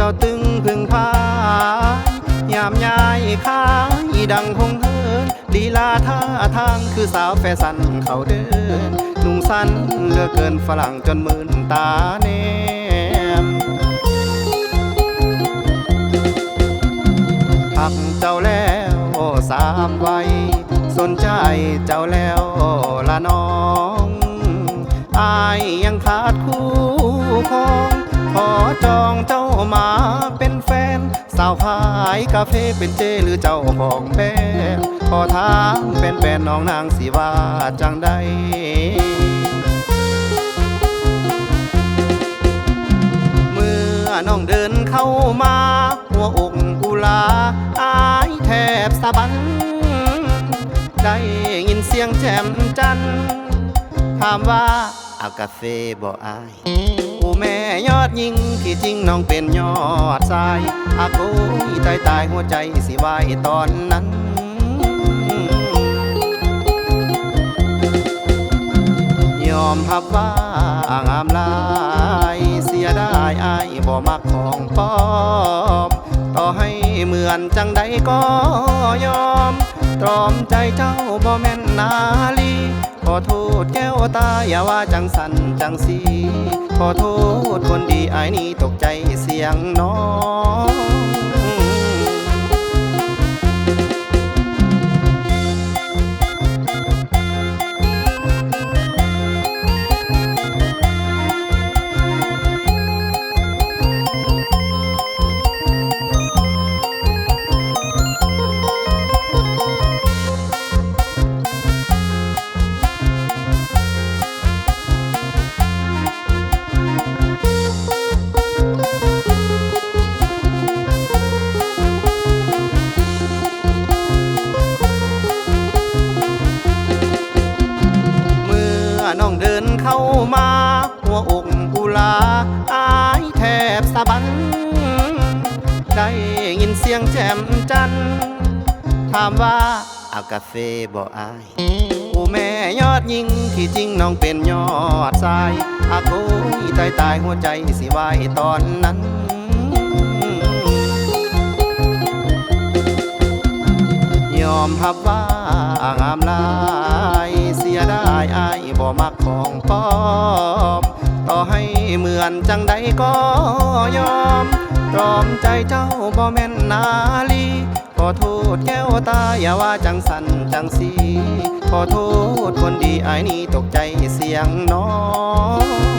เจ้าตึงพึ่งพายามยายขายดังคงเฮินลีลาท่าทางคือสาวแฟชั่นเขาเดินนุ่งสั้นเหลือเกินฝรั่งจนมื่นตาแนมพักเจ้าแล้วสามวัยสนใจเจ้าแล้วละน้องอายยังขาดคู่ครองขอจองเจ้ามาเป็นแฟนสาวขายกาแฟเป็นเจหรือเจ้าของแบรนด์ขอถามเป็นแฟนน้องนางสิว่าจังใดเมื่อน้องเดินเข้ามาหัวอกกุลาอายแทบสะบันได้ยินเสียงแจ่มจันถามว่าเอากาแฟบ่อายผู้แม่ยอดยิ่งที่จริงน้องเป็นยอดชายอาโกยตายหัวใจสิวายตอนนั้นยอมรับว่างามลายเสียได้อายบ่มักของปลอมต่อให้เหมือนจังใดก็ยอมตรอมใจเจ้าบ่แม่นนาลีขอโทษแก้วตาอย่าว่าจังสันจังสีขอโทษคนดีอายนี้ตกใจเสียงน้องน้องเดินเข้ามาหัวอกกุลาอายแทบสะบันได้ยินเสียงแจ่มจันถามว่าเอากาแฟบ่อายผู้แม่ยอดยิ่งที่จริงน้องเป็นยอดชายอาโกยตายหัวใจสิวายตอนนั้นยอมรับว่างามลายเสียได้อายบ่มักของปลอมต่อให้เหมือนจังใดก็ยอมตรอมใจเจ้าบ่แม่นนาลีขอโทษแก้วตาอย่าว่าจังสันจังสีขอโทษคนดีอายนี้ตกใจเสียงน้อง